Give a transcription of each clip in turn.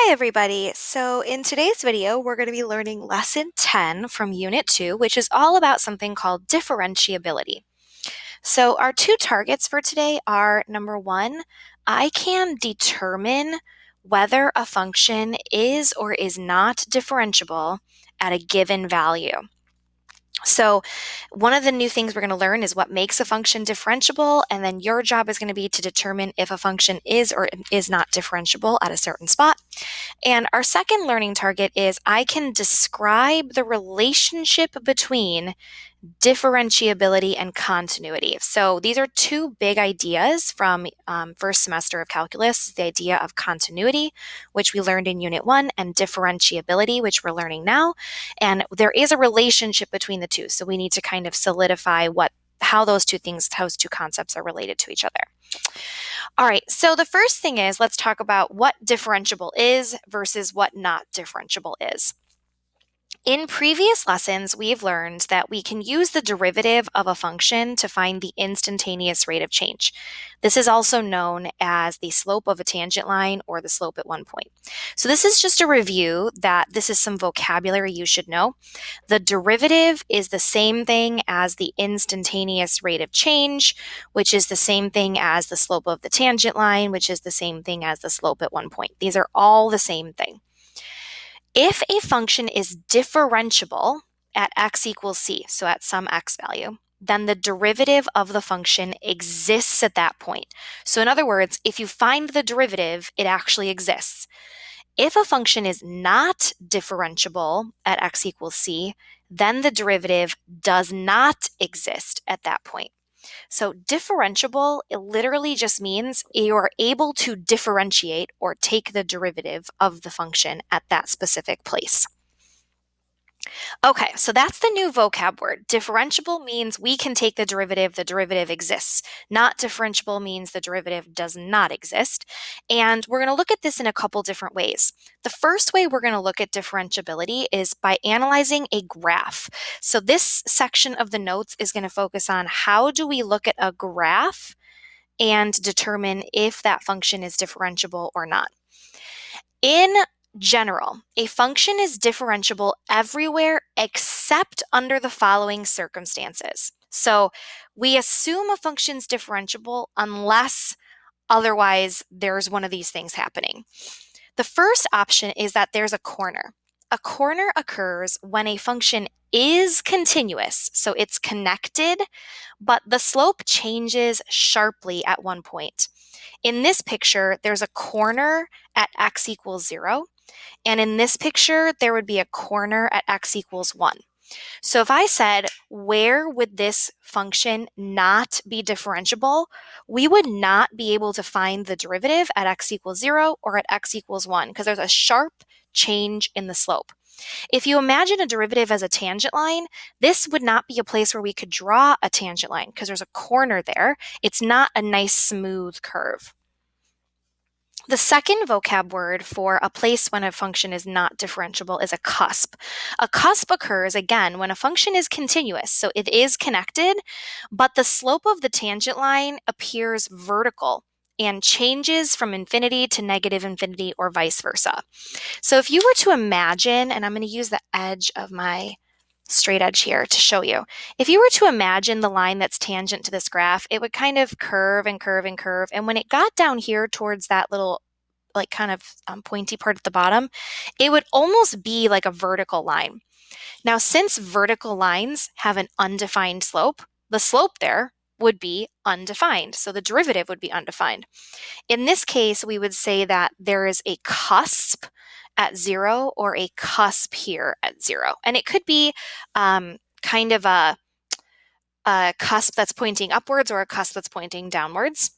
Hi everybody. So in today's video, we're going to be learning lesson 10 from unit 2, which is all about something called differentiability. So our two targets for today are number 1, I can determine whether a function is or is not differentiable at a given value. So one of the new things we're going to learn is what makes a function differentiable, and then your job is going to be to determine if a function is or is not differentiable at a certain spot. And our second learning target is I can describe the relationship between differentiability and continuity. So these are two big ideas from first semester of calculus, the idea of continuity, which we learned in unit 1, and differentiability, which we're learning now. And there is a relationship between the two. So we need to kind of solidify how those two concepts are related to each other. All right, so the first thing is let's talk about what differentiable is versus what not differentiable is. In previous lessons, we've learned that we can use the derivative of a function to find the instantaneous rate of change. This is also known as the slope of a tangent line or the slope at one point. So this is just a review that this is some vocabulary you should know. The derivative is the same thing as the instantaneous rate of change, which is the same thing as the slope of the tangent line, which is the same thing as the slope at one point. These are all the same thing. If a function is differentiable at x equals c, so at some x value, then the derivative of the function exists at that point. So in other words, if you find the derivative, it actually exists. If a function is not differentiable at x equals c, then the derivative does not exist at that point. So differentiable, it literally just means you are able to differentiate or take the derivative of the function at that specific place. Okay, so that's the new vocab word. Differentiable means we can take the derivative exists. Not differentiable means the derivative does not exist. And we're going to look at this in a couple different ways. The first way we're going to look at differentiability is by analyzing a graph. So this section of the notes is going to focus on how do we look at a graph and determine if that function is differentiable or not. In general, a function is differentiable everywhere except under the following circumstances. So we assume a function's differentiable unless otherwise there's one of these things happening. The first option is that there's a corner. A corner occurs when a function is continuous, so it's connected, but the slope changes sharply at one point. In this picture, there's a corner at x equals 0, and in this picture, there would be a corner at x equals 1. So if I said, where would this function not be differentiable, we would not be able to find the derivative at x equals 0 or at x equals 1 because there's a sharp change in the slope. If you imagine a derivative as a tangent line, this would not be a place where we could draw a tangent line because there's a corner there. It's not a nice smooth curve. The second vocab word for a place when a function is not differentiable is a cusp. A cusp occurs, again, when a function is continuous, so it is connected, but the slope of the tangent line appears vertical and changes from infinity to negative infinity or vice versa. So if you were to imagine, and I'm going to use the edge of my straight edge here to show you. If you were to imagine the line that's tangent to this graph, it would kind of curve and curve and curve. And when it got down here towards that little like kind of pointy part at the bottom, it would almost be like a vertical line. Now, since vertical lines have an undefined slope, the slope there would be undefined. So the derivative would be undefined. In this case, we would say that there is a cusp at 0 or a cusp here at 0. And it could be kind of a cusp that's pointing upwards or a cusp that's pointing downwards.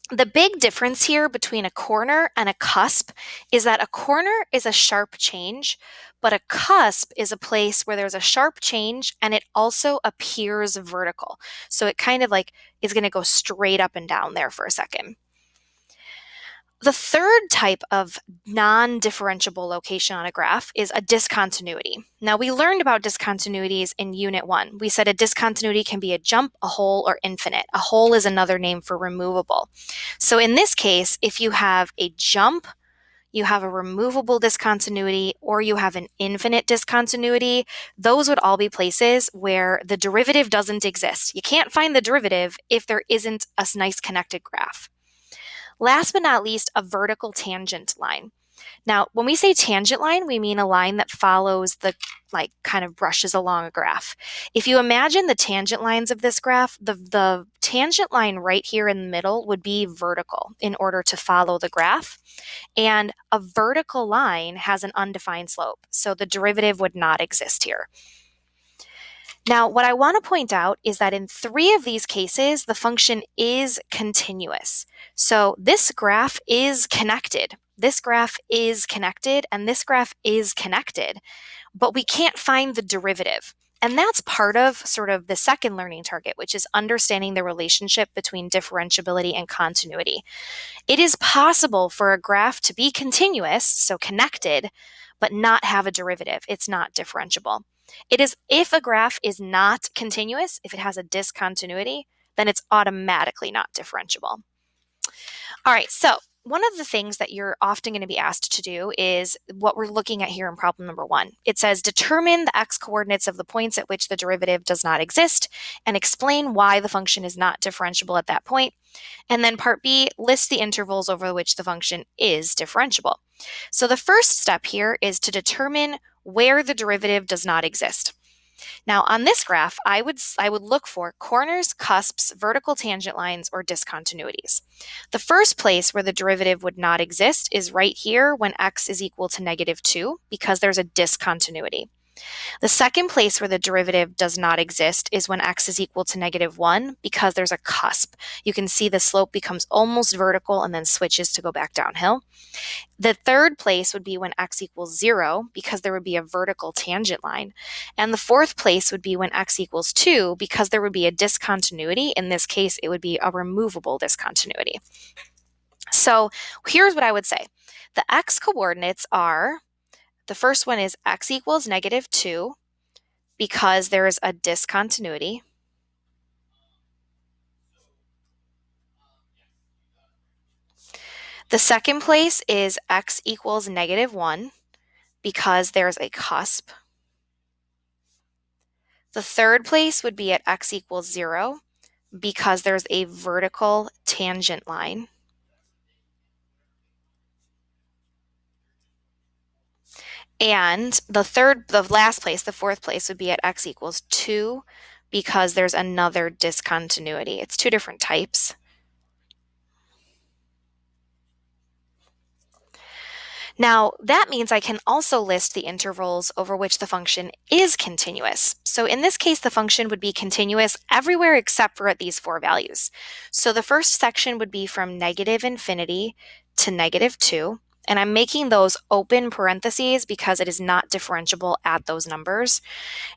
The big difference here between a corner and a cusp is that a corner is a sharp change, but a cusp is a place where there's a sharp change and it also appears vertical. So it kind of like is going to go straight up and down there for a second. The third type of non-differentiable location on a graph is a discontinuity. Now, we learned about discontinuities in Unit 1. We said a discontinuity can be a jump, a hole, or infinite. A hole is another name for removable. So in this case, if you have a jump, you have a removable discontinuity, or you have an infinite discontinuity, those would all be places where the derivative doesn't exist. You can't find the derivative if there isn't a nice connected graph. Last but not least, a vertical tangent line. Now, when we say tangent line, we mean a line that follows kind of brushes along a graph. If you imagine the tangent lines of this graph, the tangent line right here in the middle would be vertical in order to follow the graph. And a vertical line has an undefined slope, so the derivative would not exist here. Now, what I want to point out is that in 3 of these cases, the function is continuous. So this graph is connected. This graph is connected, and this graph is connected, but we can't find the derivative. And that's part of sort of the second learning target, which is understanding the relationship between differentiability and continuity. It is possible for a graph to be continuous, so connected, but not have a derivative. It's not differentiable. It is if a graph is not continuous, if it has a discontinuity, then it's automatically not differentiable. All right, so one of the things that you're often going to be asked to do is what we're looking at here in problem number 1. It says determine the x-coordinates of the points at which the derivative does not exist and explain why the function is not differentiable at that point. And then part B, list the intervals over which the function is differentiable. So the first step here is to determine where the derivative does not exist. Now on this graph, I would look for corners, cusps, vertical tangent lines, or discontinuities. The first place where the derivative would not exist is right here when x is equal to -2 because there's a discontinuity. The second place where the derivative does not exist is when x is equal to -1 because there's a cusp. You can see the slope becomes almost vertical and then switches to go back downhill. The third place would be when x equals 0 because there would be a vertical tangent line. And the fourth place would be when x equals 2 because there would be a discontinuity. In this case, it would be a removable discontinuity. So here's what I would say. The x coordinates are, the first one is x equals -2 because there is a discontinuity. The second place is x equals -1 because there's a cusp. The third place would be at x equals 0 because there's a vertical tangent line. And the last place, the fourth place, would be at x equals 2 because there's another discontinuity. It's 2 different types. Now, that means I can also list the intervals over which the function is continuous. So in this case, the function would be continuous everywhere except for at these 4 values. So the first section would be from -infinity to -2. And I'm making those open parentheses because it is not differentiable at those numbers.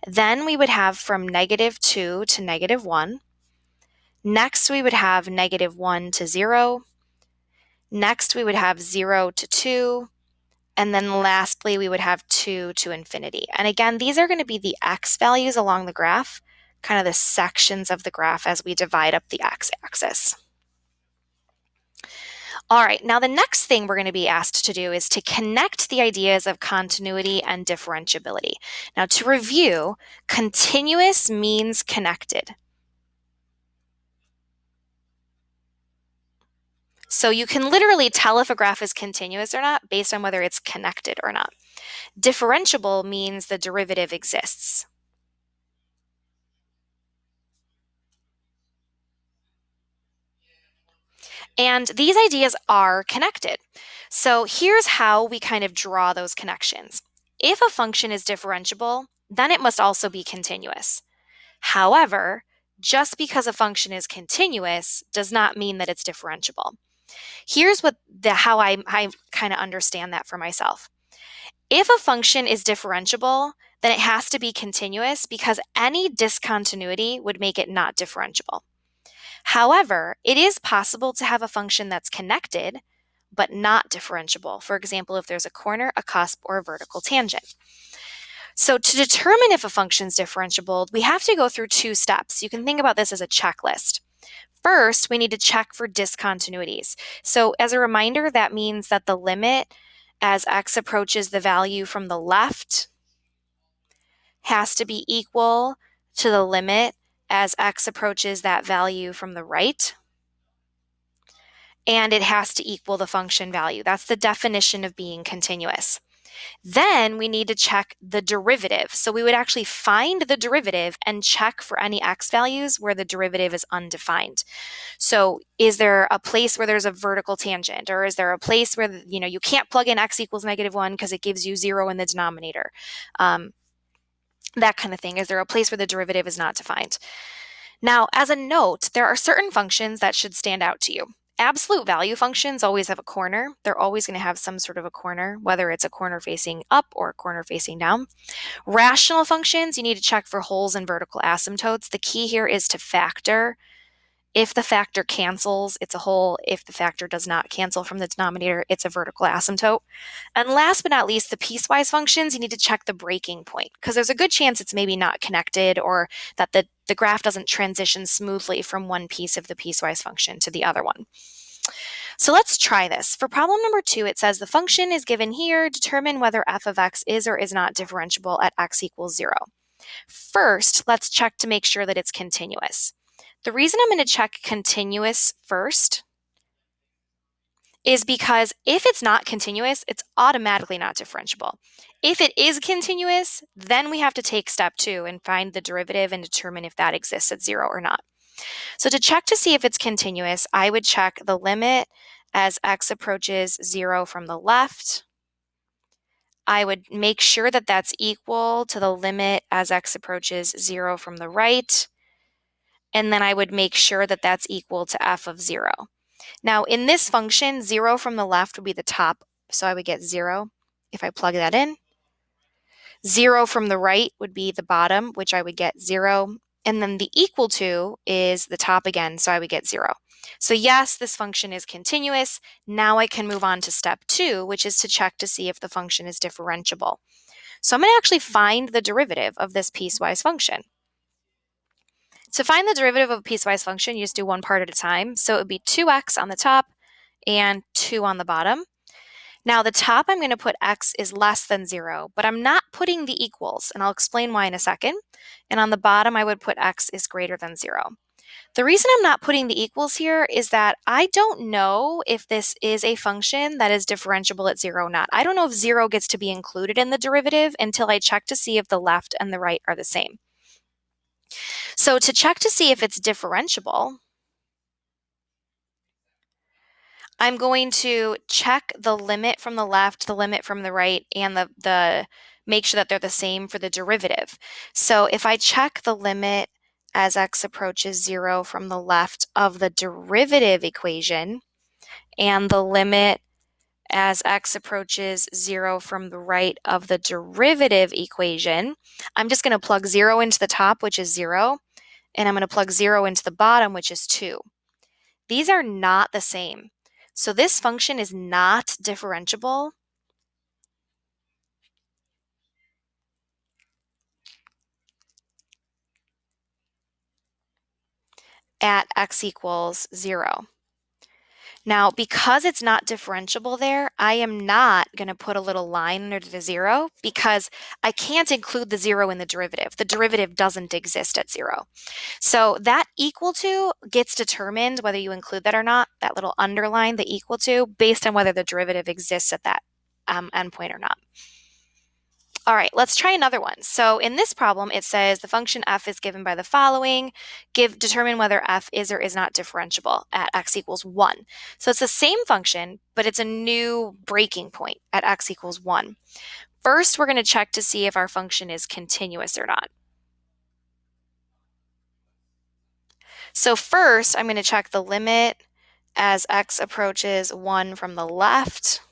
Then we would have from -2 to -1. Next, we would have -1 to 0. Next, we would have 0 to 2. And then lastly, we would have 2 to infinity. And again, these are going to be the x values along the graph, kind of the sections of the graph as we divide up the x-axis. All right, now the next thing we're going to be asked to do is to connect the ideas of continuity and differentiability. Now to review, continuous means connected. So you can literally tell if a graph is continuous or not based on whether it's connected or not. Differentiable means the derivative exists. And these ideas are connected. So here's how we kind of draw those connections. If a function is differentiable, then it must also be continuous. However, just because a function is continuous does not mean that it's differentiable. Here's how I kind of understand that for myself. If a function is differentiable, then it has to be continuous because any discontinuity would make it not differentiable. However, it is possible to have a function that's connected, but not differentiable. For example, if there's a corner, a cusp, or a vertical tangent. So to determine if a function is differentiable, we have to go through 2 steps. You can think about this as a checklist. First, we need to check for discontinuities. So as a reminder, that means that the limit as x approaches the value from the left has to be equal to the limit as x approaches that value from the right. And it has to equal the function value. That's the definition of being continuous. Then we need to check the derivative. So we would actually find the derivative and check for any x values where the derivative is undefined. So is there a place where there's a vertical tangent, or is there a place where you can't plug in x equals -1 because it gives you 0 in the denominator? That kind of thing. Is there a place where the derivative is not defined? Now, as a note, there are certain functions that should stand out to you. Absolute value functions always have a corner. They're always going to have some sort of a corner, whether it's a corner facing up or a corner facing down. Rational functions, you need to check for holes and vertical asymptotes. The key here is to factor. If the factor cancels, it's a hole. If the factor does not cancel from the denominator, it's a vertical asymptote. And last but not least, the piecewise functions, you need to check the breaking point because there's a good chance it's maybe not connected or that the graph doesn't transition smoothly from one piece of the piecewise function to the other one. So let's try this. For problem number 2, it says the function is given here. Determine whether f of x is or is not differentiable at x equals 0. First, let's check to make sure that it's continuous. The reason I'm going to check continuous first is because if it's not continuous, it's automatically not differentiable. If it is continuous, then we have to take step 2 and find the derivative and determine if that exists at 0 or not. So to check to see if it's continuous, I would check the limit as x approaches 0 from the left. I would make sure that that's equal to the limit as x approaches 0 from the right. And then I would make sure that that's equal to f of 0. Now, in this function, 0 from the left would be the top, so I would get 0 if I plug that in. 0 from the right would be the bottom, which I would get 0. And then the equal to is the top again, so I would get 0. So yes, this function is continuous. Now I can move on to step 2, which is to check to see if the function is differentiable. So I'm going to actually find the derivative of this piecewise function. To find the derivative of a piecewise function, you just do one part at a time. So it would be 2x on the top and 2 on the bottom. Now the top, I'm going to put x is less than 0, but I'm not putting the equals, and I'll explain why in a second. And on the bottom, I would put x is greater than 0. The reason I'm not putting the equals here is that I don't know if this is a function that is differentiable at 0 or not. I don't know if 0 gets to be included in the derivative until I check to see if the left and the right are the same. So to check to see if it's differentiable, I'm going to check the limit from the left, the limit from the right, and the make sure that they're the same for the derivative. So if I check the limit as x approaches 0 from the left of the derivative equation and the limit as x approaches 0 from the right of the derivative equation, I'm just going to plug 0 into the top, which is 0, and I'm going to plug 0 into the bottom, which is 2. These are not the same. So this function is not differentiable at x equals 0. Now, because it's not differentiable there, I am not going to put a little line under the 0 because I can't include the 0 in the derivative. The derivative doesn't exist at 0. So that equal to gets determined whether you include that or not, that little underline, the equal to, based on whether the derivative exists at that endpoint or not. All right, let's try another one. So in this problem, it says the function f is given by the following. Determine whether f is or is not differentiable at x equals 1. So it's the same function, but it's a new breaking point at x equals 1. First, we're going to check to see if our function is continuous or not. So first, I'm going to check the limit as x approaches 1 from the left.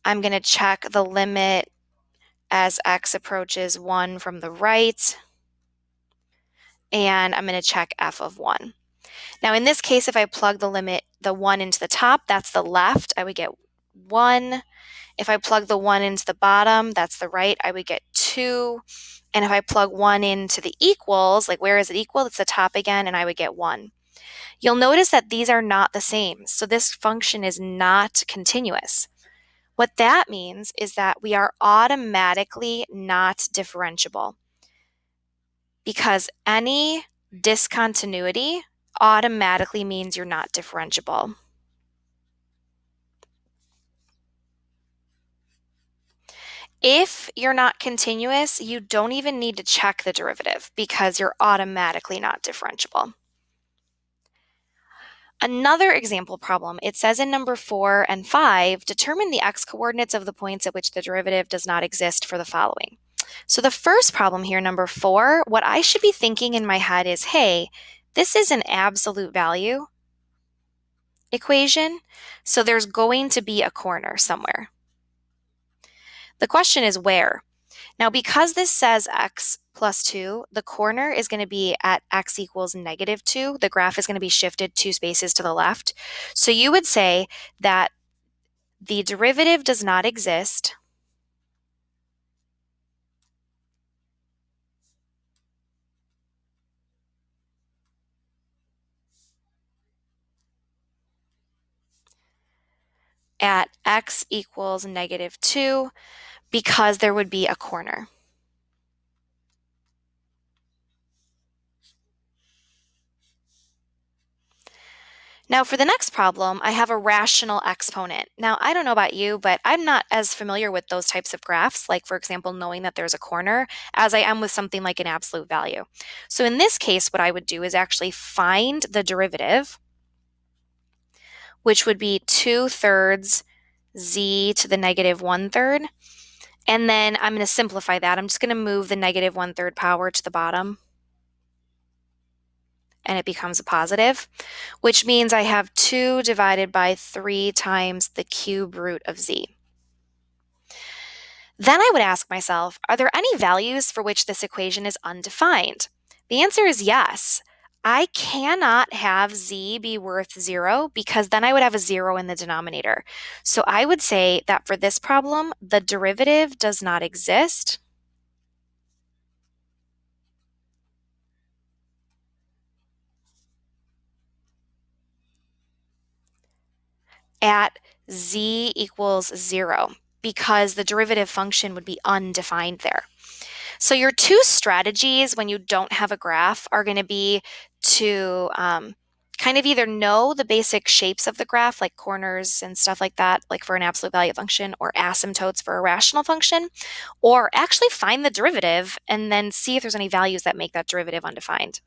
I'm going to check the limit as x approaches 1 from the right, and I'm going to check f of 1. Now in this case, if I plug the 1 into the top, that's the left, I would get 1. If I plug the 1 into the bottom, that's the right, I would get 2. And if I plug 1 into the equals, like where is it equal? It's the top again, and I would get 1. You'll notice that these are not the same, so this function is not continuous. What that means is that we are automatically not differentiable because any discontinuity automatically means you're not differentiable. If you're not continuous, you don't even need to check the derivative because you're automatically not differentiable. Another example problem, it says in number 4 and 5, determine the x-coordinates of the points at which the derivative does not exist for the following. So the first problem here, number 4, what I should be thinking in my head is, hey, this is an absolute value equation, so there's going to be a corner somewhere. The question is where? Now, because this says x plus 2, the corner is going to be at x equals -2. The graph is going to be shifted 2 spaces to the left. So you would say that the derivative does not exist at x equals -2 because there would be a corner. Now for the next problem, I have a rational exponent. Now I don't know about you, but I'm not as familiar with those types of graphs, like for example, knowing that there's a corner, as I am with something like an absolute value. So in this case, what I would do is actually find the derivative, which would be 2/3 z to the -1/3. And then I'm going to simplify that. I'm just going to move the -1/3 power to the bottom. And it becomes a positive, which means I have 2 divided by 3 times the cube root of z. Then I would ask myself, are there any values for which this equation is undefined? The answer is yes. I cannot have z be worth 0 because then I would have a 0 in the denominator. So I would say that for this problem, the derivative does not exist. At z equals 0 because the derivative function would be undefined there. So your 2 strategies when you don't have a graph are going to be to kind of either know the basic shapes of the graph, like corners and stuff like that, like for an absolute value function, or asymptotes for a rational function, or actually find the derivative and then see if there's any values that make that derivative undefined.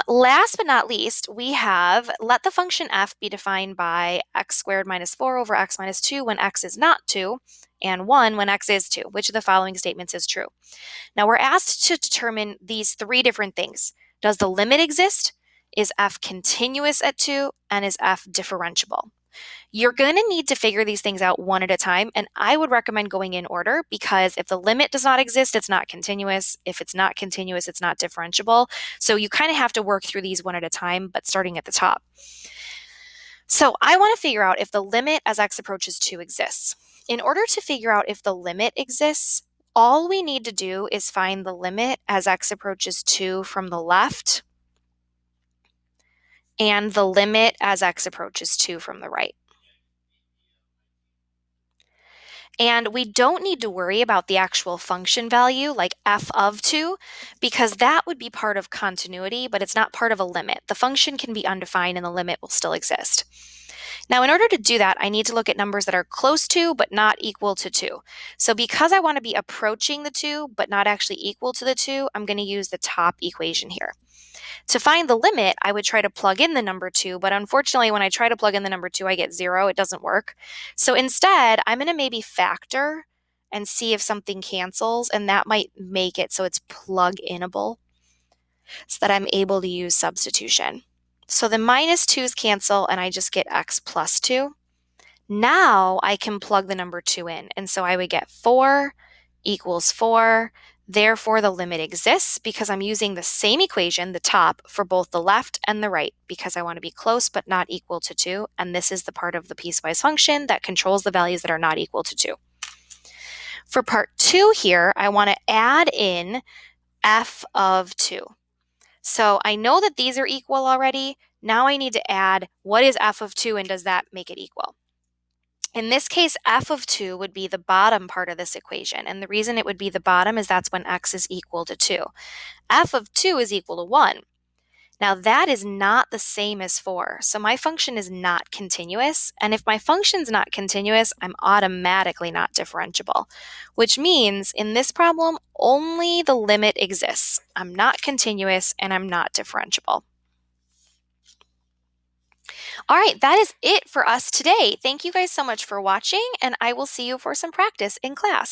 Last but not least, we have let the function f be defined by x squared minus 4 over x minus 2 when x is not 2, and 1 when x is 2. Which of the following statements is true? Now we're asked to determine these 3 different things. Does the limit exist? Is f continuous at 2? And is f differentiable? You're going to need to figure these things out one at a time, and I would recommend going in order because if the limit does not exist, it's not continuous. If it's not continuous, it's not differentiable. So you kind of have to work through these one at a time, but starting at the top. So I want to figure out if the limit as x approaches 2 exists. In order to figure out if the limit exists, all we need to do is find the limit as x approaches 2 from the left and the limit as x approaches 2 from the right. And we don't need to worry about the actual function value, like f of 2, because that would be part of continuity, but it's not part of a limit. The function can be undefined and the limit will still exist. Now, in order to do that, I need to look at numbers that are close to but not equal to 2. So because I want to be approaching the 2 but not actually equal to the 2, I'm going to use the top equation here. To find the limit, I would try to plug in the number 2, but unfortunately, when I try to plug in the number 2, I get 0. It doesn't work. So instead, I'm going to maybe factor and see if something cancels, and that might make it so it's plug-inable so that I'm able to use substitution. So the minus 2's cancel, and I just get x plus 2. Now I can plug the number 2 in, and so I would get 4 equals 4. Therefore, the limit exists because I'm using the same equation, the top, for both the left and the right because I want to be close but not equal to 2, and this is the part of the piecewise function that controls the values that are not equal to 2. For part 2 here, I want to add in f of 2. So I know that these are equal already. Now I need to add what is f of 2 and does that make it equal? In this case, f of 2 would be the bottom part of this equation, and the reason it would be the bottom is that's when x is equal to 2. F of 2 is equal to 1. Now that is not the same as 4, so my function is not continuous, and if my function's not continuous, I'm automatically not differentiable, which means in this problem, only the limit exists. I'm not continuous and I'm not differentiable. All right, that is it for us today. Thank you guys so much for watching, and I will see you for some practice in class.